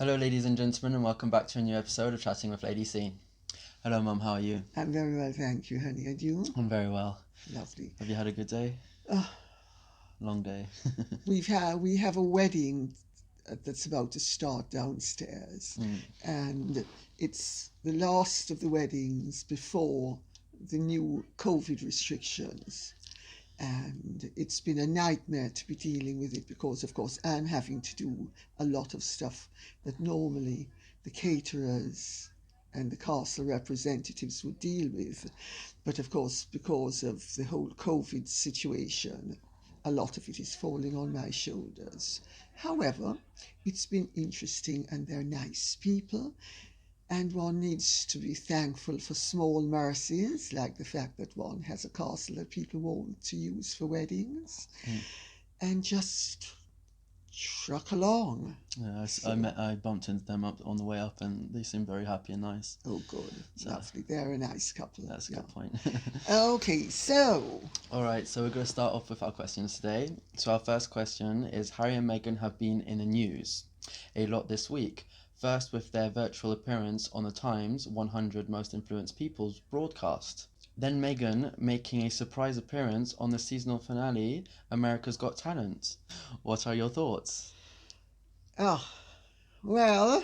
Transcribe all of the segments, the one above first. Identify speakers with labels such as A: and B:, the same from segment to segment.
A: Hello, ladies and gentlemen, and welcome back to a new episode of Chatting with Lady C. Hello, Mum, how are you?
B: I'm very well, thank you, honey. And you?
A: I'm very well.
B: Lovely.
A: Have you had a good day? Long day.
B: We have a wedding that's about to start downstairs, and it's the last of the weddings before the new COVID restrictions. And it's been a nightmare to be dealing with it because, of course, I'm having to do a lot of stuff that normally the caterers and the castle representatives would deal with. But of course, because of the whole COVID situation, a lot of it is falling on my shoulders. However, it's been interesting and they're nice people. And one needs to be thankful for small mercies, like the fact that one has a castle that people want to use for weddings, and just truck along.
A: Yeah, I bumped into them up on the way up, and they seem very happy and nice.
B: Oh, good. So, lovely. They're a nice couple.
A: That's a good point.
B: Okay, so...
A: All right, so we're going to start off with our questions today. So our first question is, Harry and Meghan have been in the news a lot this week. First with their virtual appearance on the Times 100 Most Influenced People's broadcast. Then Meghan making a surprise appearance on the seasonal finale, America's Got Talent. What are your thoughts?
B: Well,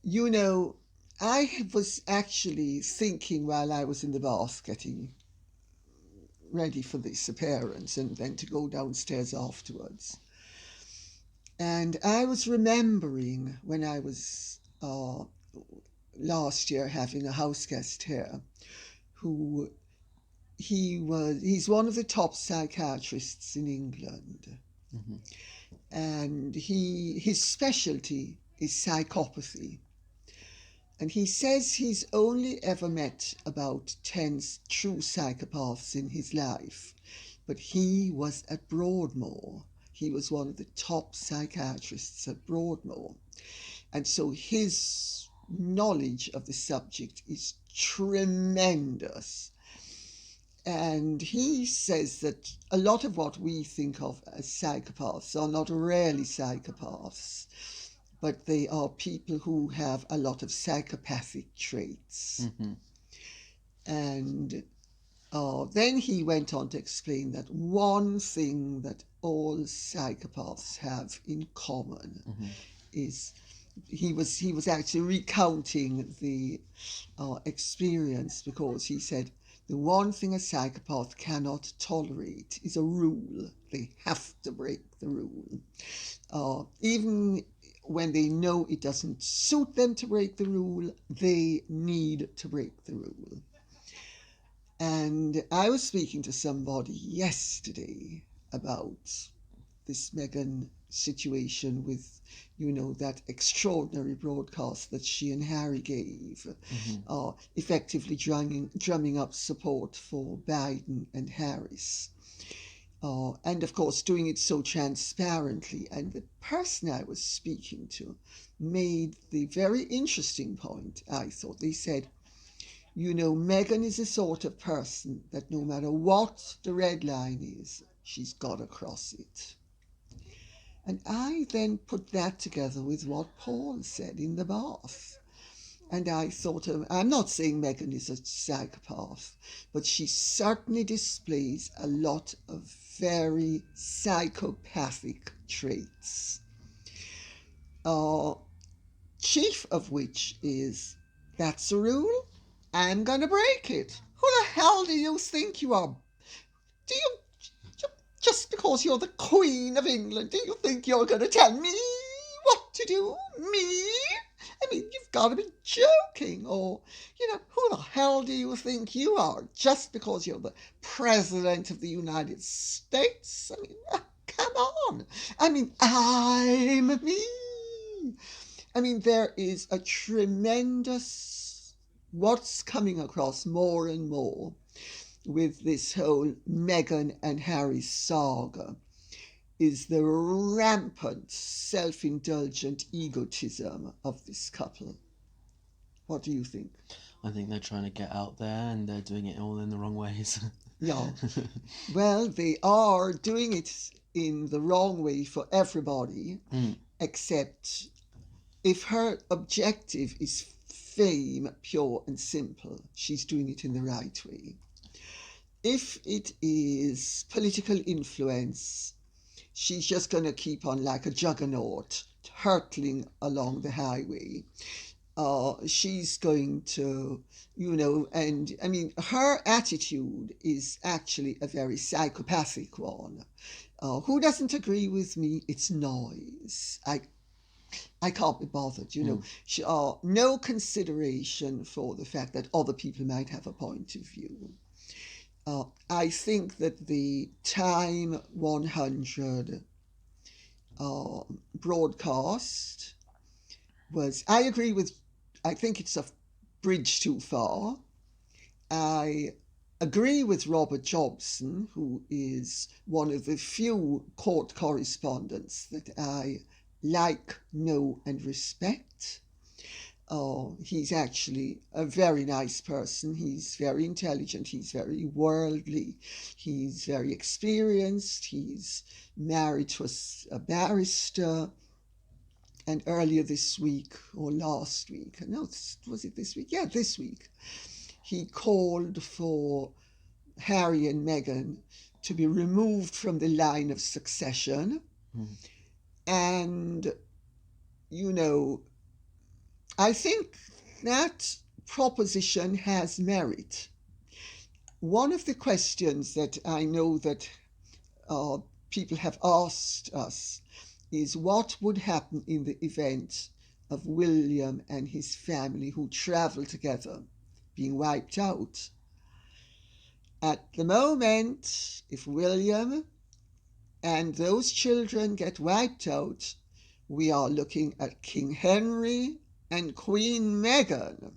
B: you know, I was actually thinking while I was in the bath getting ready for this appearance and then to go downstairs afterwards. And I was remembering when I was last year having a house guest here, who he's one of the top psychiatrists in England, and his specialty is psychopathy. And he says he's only ever met about 10 true psychopaths in his life, but he was at Broadmoor. He was one of the top psychiatrists at Broadmoor. And so his knowledge of the subject is tremendous. And he says that a lot of what we think of as psychopaths are not really psychopaths, but they are people who have a lot of psychopathic traits. And then he went on to explain that one thing that all psychopaths have in common is he was actually recounting the experience, because he said the one thing a psychopath cannot tolerate is a rule. They have to break the rule. Even when they know it doesn't suit them to break the rule, they need to break the rule. And I was speaking to somebody yesterday about this Meghan situation with, that extraordinary broadcast that she and Harry gave, effectively drumming up support for Biden and Harris. And of course, doing it so transparently. And the person I was speaking to made the very interesting point, I thought. They said, Meghan is the sort of person that no matter what the red line is, she's got to cross it. And I then put that together with what Paul said in the bath. And I thought, I'm not saying Meghan is a psychopath, but she certainly displays a lot of very psychopathic traits. Chief of which is, that's a rule, I'm going to break it. Who the hell do you think you are? Just because you're the Queen of England, do you think you're going to tell me what to do? Me? I mean, you've got to be joking. Or, who the hell do you think you are? Just because you're the President of the United States? I mean, come on. I mean, I'm me. I mean, there is a tremendous, what's coming across more and more with this whole Meghan and Harry saga is the rampant self-indulgent egotism of this couple. What do you think?
A: I think they're trying to get out there and they're doing it all in the wrong ways.
B: Yeah. Well, they are doing it in the wrong way for everybody, except if her objective is fame, pure and simple, she's doing it in the right way. If it is political influence, she's just going to keep on like a juggernaut, hurtling along the highway. She's going to, and I mean, her attitude is actually a very psychopathic one. Who doesn't agree with me? It's noise. I can't be bothered, no consideration for the fact that other people might have a point of view. I think that the Time 100 broadcast I agree with, I think it's a bridge too far. I agree with Robert Jobson, who is one of the few court correspondents that I like, know and respect. He's actually a very nice person. He's very intelligent. He's very worldly. He's very experienced. He's married to a barrister. And earlier this week, or last week, no, was it this week? Yeah, this week, he called for Harry and Meghan to be removed from the line of succession. And, I think that proposition has merit. One of the questions that I know that people have asked us is what would happen in the event of William and his family who travel together being wiped out. At the moment, if William and those children get wiped out, we are looking at King Henry and Queen Meghan.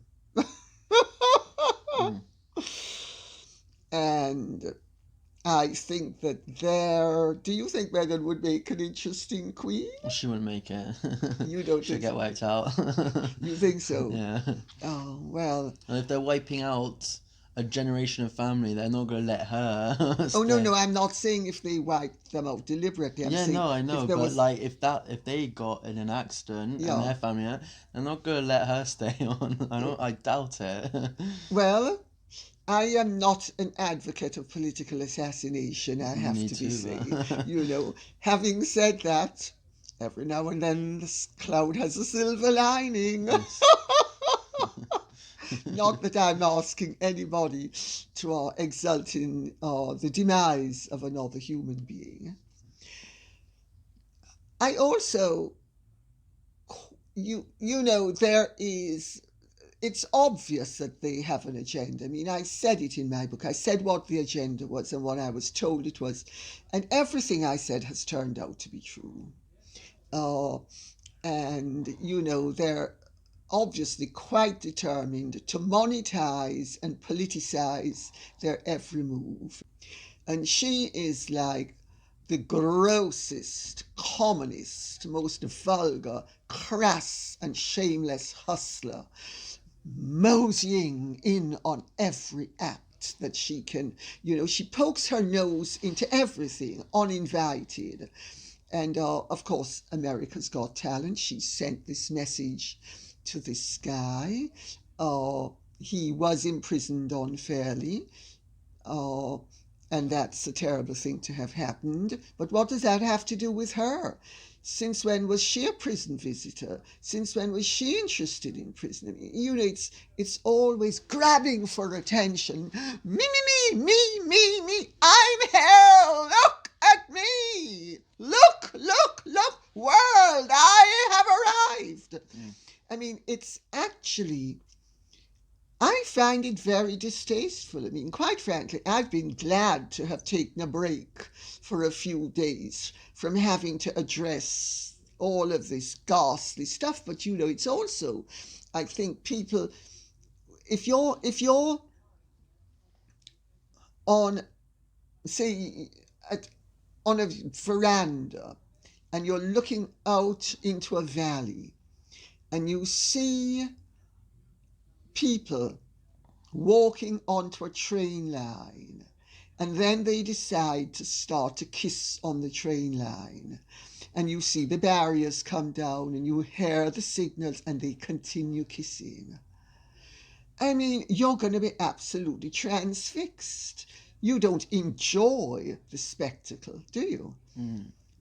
B: And I think that do you think Meghan would make an interesting queen?
A: She wouldn't make it.
B: You don't
A: She'll
B: think
A: get
B: so?
A: wiped out.
B: You think so?
A: Yeah.
B: Oh, well.
A: And if they're wiping out a generation of family, they're not going to let her
B: Oh,
A: stay.
B: no, I'm not saying if they wiped them out deliberately. I'm saying
A: I know, but
B: was...
A: like if they got in an accident and their family, they're not going to let her stay on. I doubt it.
B: Well, I am not an advocate of political assassination, I have to be saying. Having said that, every now and then the cloud has a silver lining. Yes. Not that I'm asking anybody to exult in the demise of another human being. I also, it's obvious that they have an agenda. I mean, I said it in my book. I said what the agenda was and what I was told it was. And everything I said has turned out to be true. They're obviously quite determined to monetise and politicise their every move. And she is like the grossest, commonest, most vulgar, crass and shameless hustler, moseying in on every act that she can. She pokes her nose into everything uninvited. And of course, America's Got Talent. She sent this message to this guy. He was imprisoned unfairly. And that's a terrible thing to have happened. But what does that have to do with her? Since when was she a prison visitor? Since when was she interested in prison? I mean, it's always grabbing for attention. Me, I'm here. Look at me. Look, world, I have arrived. I mean, it's actually, I find it very distasteful. I mean, quite frankly, I've been glad to have taken a break for a few days from having to address all of this ghastly stuff. But, it's also, I think people, if you're on, say, on a veranda and you're looking out into a valley and you see people walking onto a train line And then they decide to start to kiss on the train line. And you see the barriers come down and you hear the signals and they continue kissing. I mean, you're going to be absolutely transfixed. You don't enjoy the spectacle, do you?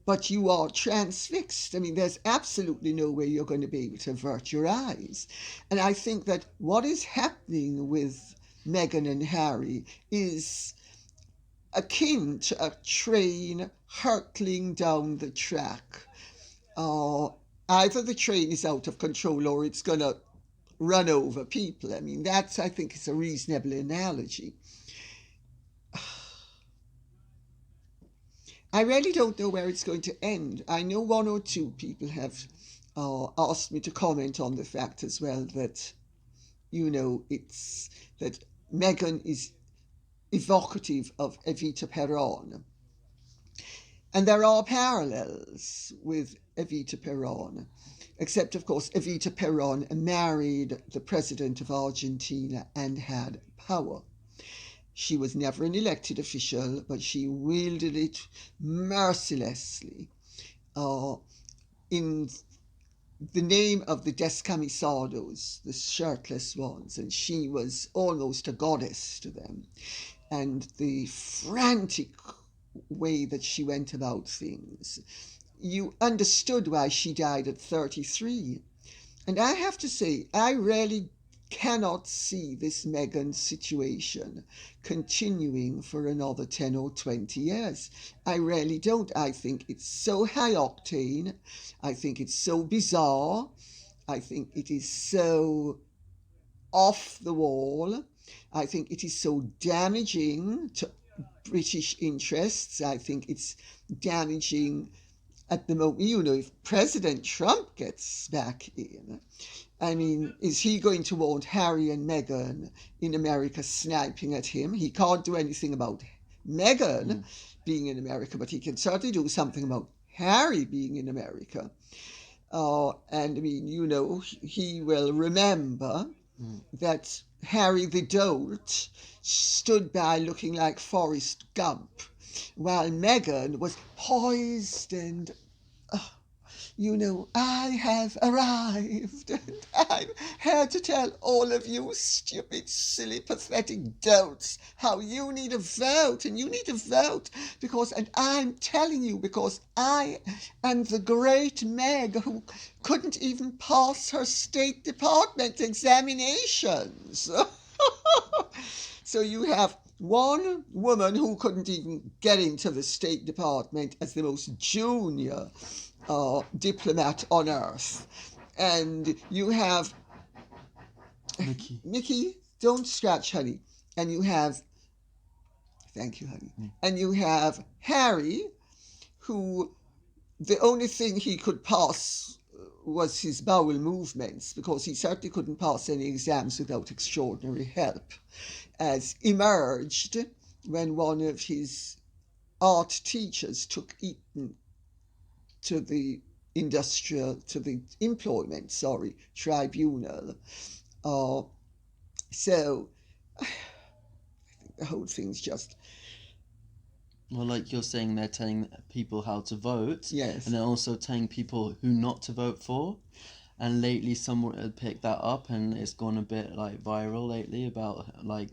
B: But you are transfixed. I mean, there's absolutely no way you're going to be able to avert your eyes. And I think that what is happening with Meghan and Harry is akin to a train hurtling down the track. Either the train is out of control or it's going to run over people. I mean, that's, I think, is a reasonable analogy. I really don't know where it's going to end. I know one or two people have asked me to comment on the fact as well that, it's that Meghan is evocative of Evita Peron. And there are parallels with Evita Peron, except, of course, Evita Peron married the president of Argentina and had power. She was never an elected official, but she wielded it mercilessly in the name of the descamisados, the shirtless ones, and she was almost a goddess to them. And the frantic way that she went about things, you understood why she died at 33. And I have to say, I really cannot see this Meghan situation continuing for another 10 or 20 years. I really don't. I think it's so high octane. I think it's so bizarre. I think it is so off the wall. I think it is so damaging to British interests. I think it's damaging at the moment, if President Trump gets back in. I mean, is he going to want Harry and Meghan in America sniping at him? He can't do anything about Meghan being in America, but he can certainly do something about Harry being in America. And I mean, he will remember that Harry the Dolt stood by looking like Forrest Gump, while Meghan was poised and, I have arrived and I'm here to tell all of you stupid, silly, pathetic dolts how you need a vote, and you need a vote because, and I'm telling you, because I am the great Meg who couldn't even pass her State Department examinations. So you have one woman who couldn't even get into the State Department as the most junior diplomat on earth. And you have Mickey, don't scratch, honey. And you have, thank you, honey. And you have Harry, who the only thing he could pass was his bowel movements, because he certainly couldn't pass any exams without extraordinary help, as emerged when one of his art teachers took Eton to the employment tribunal. So I think the whole thing's just...
A: Well, like you're saying, they're telling people how to vote.
B: Yes.
A: And they're also telling people who not to vote for. And lately someone had picked that up and it's gone a bit like viral lately about like,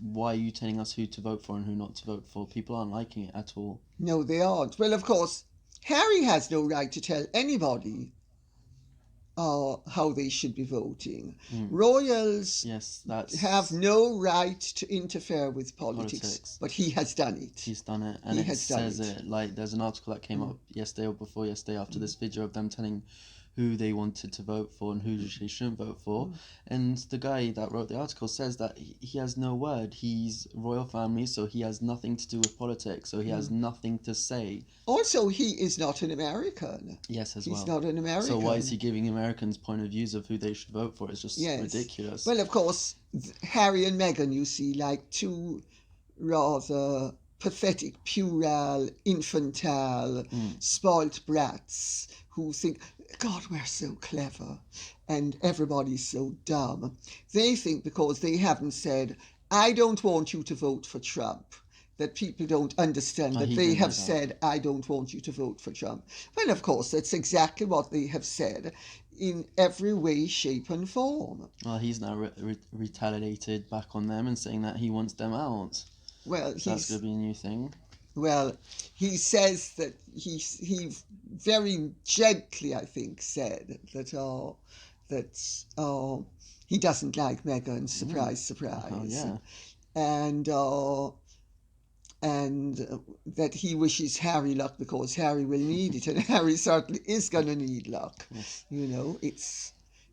A: why are you telling us who to vote for and who not to vote for? People aren't liking it at all.
B: No, they aren't. Well, of course, Harry has no right to tell anybody how they should be voting. Royals have no right to interfere with politics, but he has done it.
A: He's done it, and it says it. Like, there's an article that came up yesterday or before yesterday after this video of them telling who they wanted to vote for and who they shouldn't vote for. And the guy that wrote the article says that he has no word. He's royal family, so he has nothing to do with politics, so he has nothing to say.
B: Also, he is not an American.
A: Yes,
B: He's not an American.
A: So why is he giving Americans point of views of who they should vote for? It's just ridiculous.
B: Well, of course, Harry and Meghan, you see, like two rather pathetic, puerile, infantile, spoilt brats who think, God, we're so clever and everybody's so dumb. They think because they haven't said, I don't want you to vote for Trump, that people don't understand, that
A: he
B: they
A: didn't know
B: have
A: that.
B: said, I don't want you to vote for Trump. Well, of course, that's exactly what they have said in every way, shape, and form.
A: Well, he's now retaliated back on them and saying that he wants them out.
B: Well,
A: So that's going to be a new thing.
B: Well, he says that he very gently, I think, said that he doesn't like Meghan. Surprise, surprise.
A: Oh, yeah.
B: And that he wishes Harry luck because Harry will need it, and Harry certainly is going to need luck.
A: Yes.
B: You know,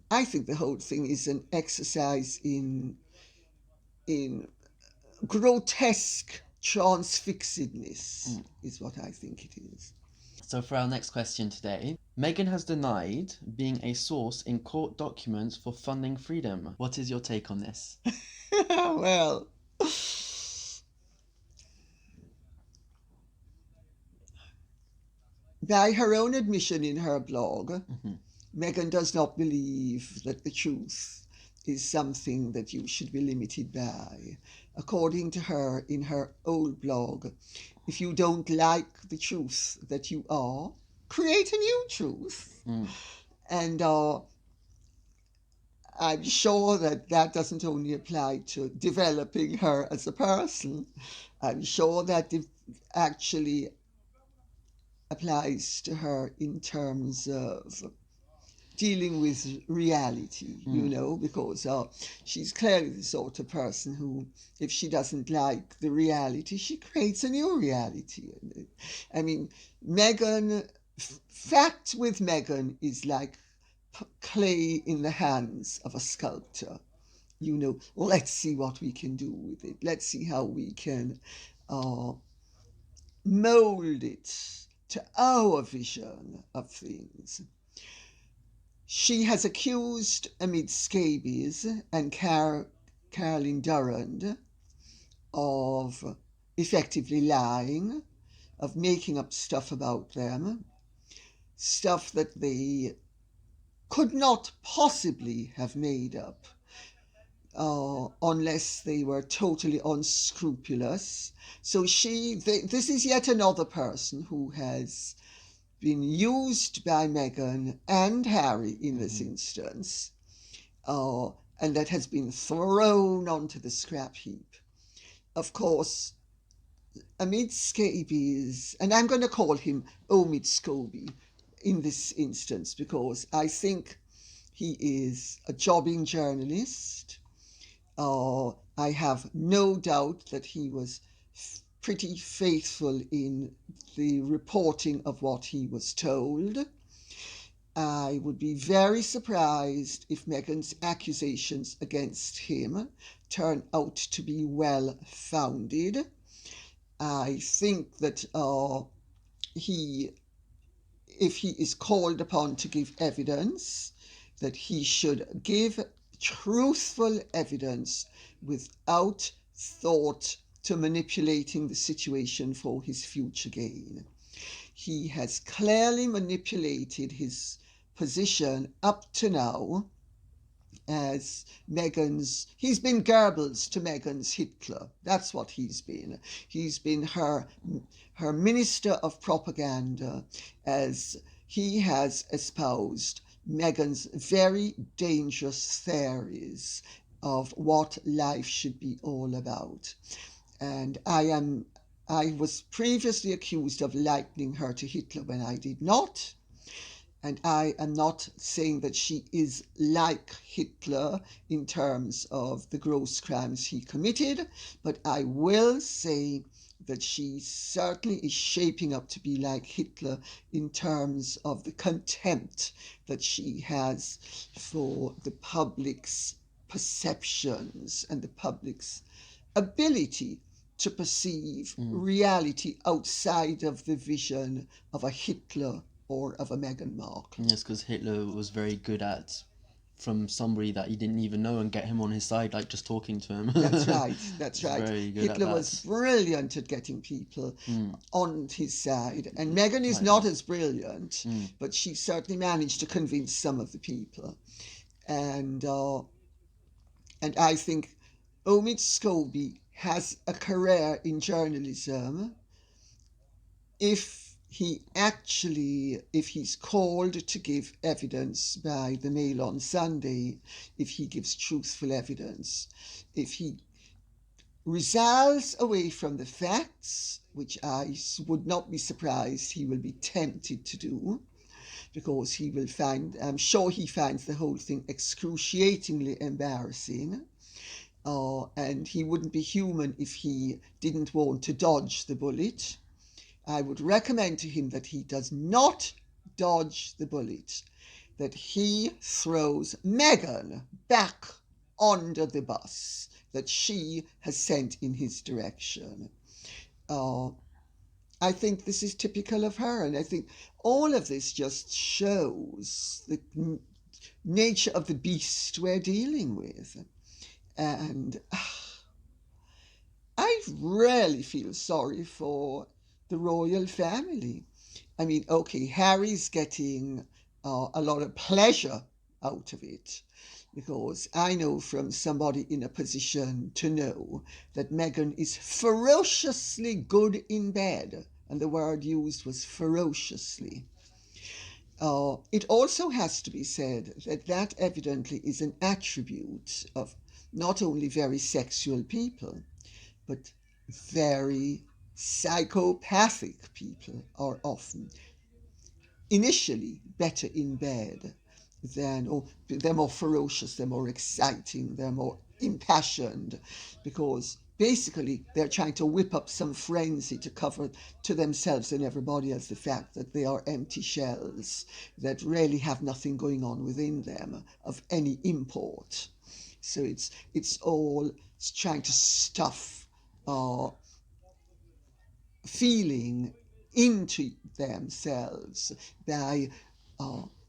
B: I think the whole thing is an exercise in grotesque transfixedness, is what I think it is.
A: So for our next question today, Meghan has denied being a source in court documents for funding freedom. What is your take on this?
B: Well, by her own admission in her blog, Meghan does not believe that the truth is something that you should be limited by. According to her, in her old blog, if you don't like the truth that you are, create a new truth. And I'm sure that that doesn't only apply to developing her as a person. I'm sure that it actually applies to her in terms of dealing with reality, you know, because she's clearly the sort of person who, if she doesn't like the reality, she creates a new reality. I mean, fact with Meghan is like clay in the hands of a sculptor. You know, let's see what we can do with it. Let's see how we can mold it to our vision of things. She has accused Omid Scobie and Carolyn Durant of effectively lying, of making up stuff about them, stuff that they could not possibly have made up unless they were totally unscrupulous. So this is yet another person who has been used by Meghan and Harry in this instance, and that has been thrown onto the scrap heap. Of course, Omid Scobie, and I'm going to call him Omid Scobie in this instance because I think he is a jobbing journalist. I have no doubt that he was pretty faithful in the reporting of what he was told. I would be very surprised if Meghan's accusations against him turn out to be well founded. I think that if he is called upon to give evidence, that he should give truthful evidence without thought to manipulating the situation for his future gain. He has clearly manipulated his position up to now as he's been Goebbels to Meghan's Hitler. That's what he's been. He's been her minister of propaganda, as he has espoused Meghan's very dangerous theories of what life should be all about. And I was previously accused of likening her to Hitler when I did not. And I am not saying that she is like Hitler in terms of the gross crimes he committed, but I will say that she certainly is shaping up to be like Hitler in terms of the contempt that she has for the public's perceptions and the public's ability to perceive reality outside of the vision of a Hitler or of a Meghan Markle.
A: Yes, because Hitler was very good at, from somebody that he didn't even know, and get him on his side, like just talking to him.
B: That's right, that's right.
A: Very good
B: Hitler
A: at that.
B: was brilliant at getting people on his side. And Meghan is not as brilliant, but she certainly managed to convince some of the people. And I think Omid Scobie has a career in journalism if he's called to give evidence by the Mail on Sunday, if he gives truthful evidence, if he resolves away from the facts, which I would not be surprised he will be tempted to do, because I'm sure he finds the whole thing excruciatingly embarrassing. And he wouldn't be human if he didn't want to dodge the bullet. I would recommend to him that he does not dodge the bullet, that he throws Meghan back under the bus that she has sent in his direction. I think this is typical of her, and I think all of this just shows the nature of the beast we're dealing with. And I really feel sorry for the royal family. I mean, okay, Harry's getting a lot of pleasure out of it, because I know from somebody in a position to know that Meghan is ferociously good in bed, and the word used was ferociously. It also has to be said that that evidently is an attribute of not only very sexual people, but very psychopathic people are often initially better in bed they're more ferocious, they're more exciting, they're more impassioned, because basically they're trying to whip up some frenzy to cover to themselves and everybody else the fact that they are empty shells that really have nothing going on within them of any import. So it's all trying to stuff feeling into themselves by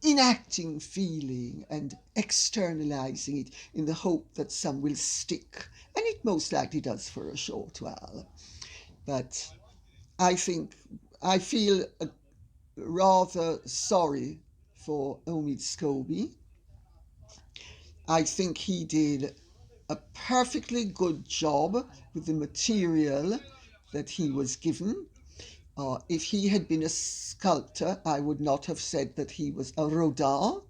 B: enacting feeling and externalizing it in the hope that some will stick. And it most likely does for a short while. But I feel rather sorry for Omid Scobie. I think he did a perfectly good job with the material that he was given. If he had been a sculptor, I would not have said that he was a Rodin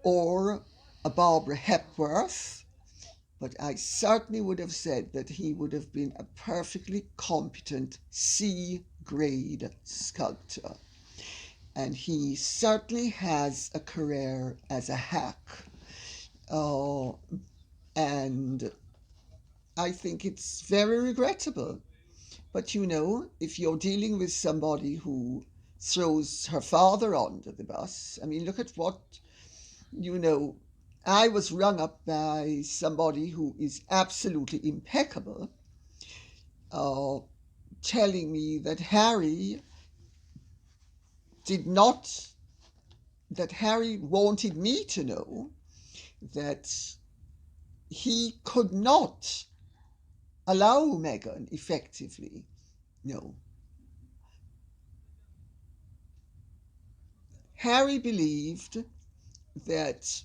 B: or a Barbara Hepworth, but I certainly would have said that he would have been a perfectly competent C-grade sculptor. And he certainly has a career as a hack. And I think it's very regrettable. But if you're dealing with somebody who throws her father under the bus, I mean, look at what, I was rung up by somebody who is absolutely impeccable, telling me that Harry wanted me to know that he could not allow Meghan effectively. No. Harry believed that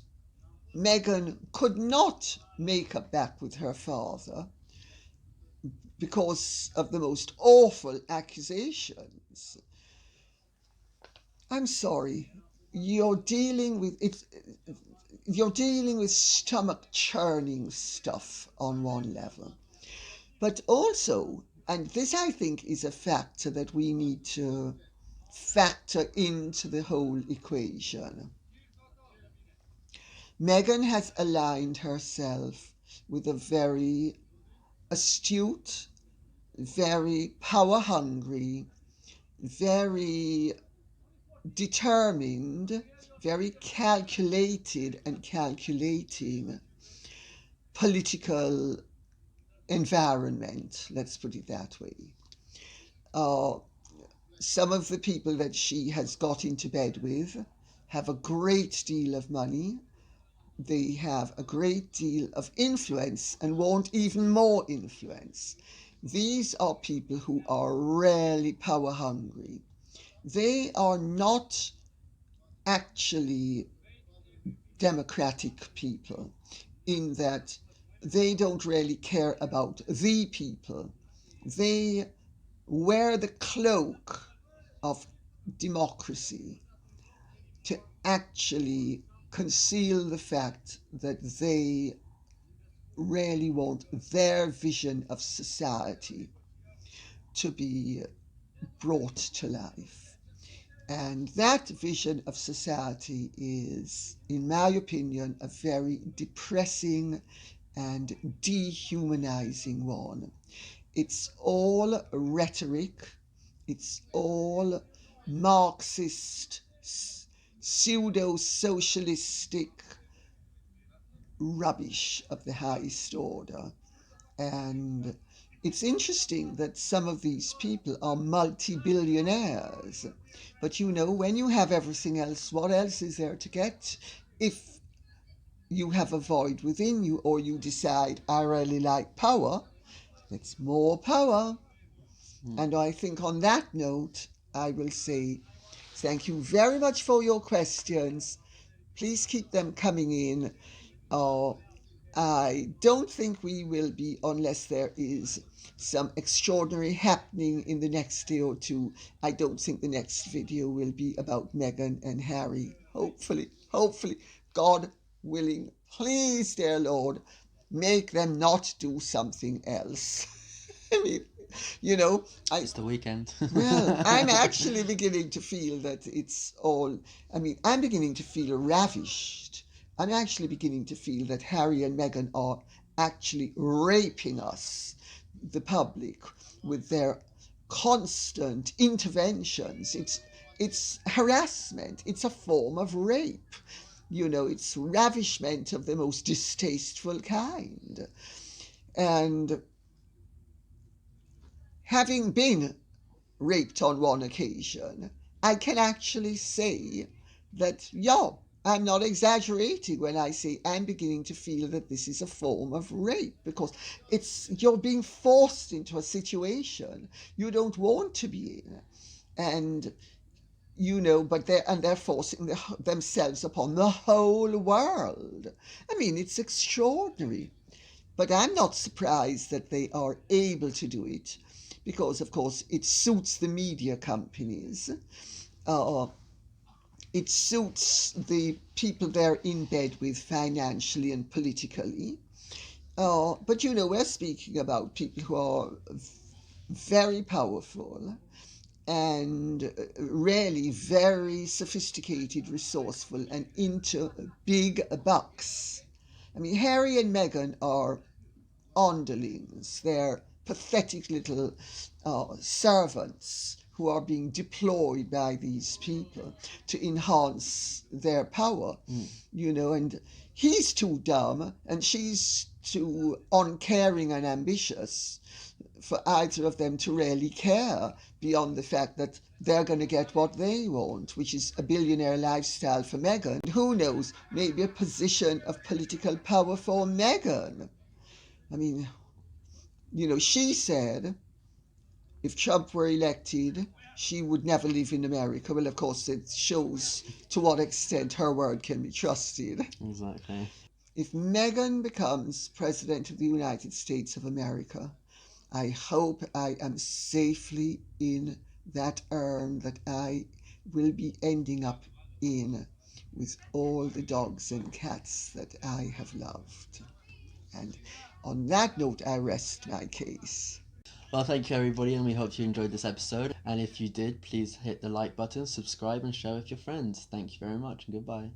B: Meghan could not make up back with her father because of the most awful accusations. I'm sorry, you're dealing with it. You're dealing with stomach churning stuff on one level, but also, and this I think is a factor that we need to factor into the whole equation. Meghan has aligned herself with a very astute, very power hungry, very determined, very calculated and calculating political environment, let's put it that way. Some of the people that she has got into bed with have a great deal of money. They have a great deal of influence and want even more influence. These are people who are really power hungry. They are not actually democratic people in that they don't really care about the people. They wear the cloak of democracy to actually conceal the fact that they really want their vision of society to be brought to life. And that vision of society is, in my opinion, a very depressing and dehumanizing one. It's all rhetoric, it's all Marxist, pseudo socialistic rubbish of the highest order. And it's interesting that some of these people are multi-billionaires. But you know, when you have everything else, what else is there to get? If you have a void within you, or you decide, I really like power, it's more power. And I think on that note, I will say thank you very much for your questions. Please keep them coming in. I don't think we will be, unless there is some extraordinary happening in the next day or two. I don't think the next video will be about Meghan and Harry. Hopefully, God willing. Please, dear Lord, make them not do something else. I mean, you know,
A: It's the weekend.
B: well, I'm actually beginning to feel that it's all, I'm beginning to feel ravished. I'm actually beginning to feel that Harry and Meghan are actually raping us, the public, with their constant interventions. It's harassment. It's a form of rape. You know, it's ravishment of the most distasteful kind. And having been raped on one occasion, I can actually say that, yeah, I'm not exaggerating when I say I'm beginning to feel that this is a form of rape, because you're being forced into a situation you don't want to be in. And but they're forcing themselves upon the whole world. It's extraordinary. But I'm not surprised that they are able to do it, because, of course, it suits the media companies. Uh, it suits the people they're in bed with financially and politically. But, we're speaking about people who are very powerful and really very sophisticated, resourceful, and into big bucks. Harry and Meghan are underlings. They're pathetic little servants who are being deployed by these people to enhance their power, and he's too dumb and she's too uncaring and ambitious for either of them to really care, beyond the fact that they're going to get what they want, which is a billionaire lifestyle for Meghan. Who knows, maybe a position of political power for Meghan. She said if Trump were elected, she would never live in America. Well, of course, it shows to what extent her word can be trusted.
A: Exactly.
B: If Meghan becomes President of the United States of America, I hope I am safely in that urn that I will be ending up in, with all the dogs and cats that I have loved. And on that note, I rest my case.
A: Well, thank you everybody, and we hope you enjoyed this episode. And if you did, please hit the like button, subscribe, and share with your friends. Thank you very much, and goodbye.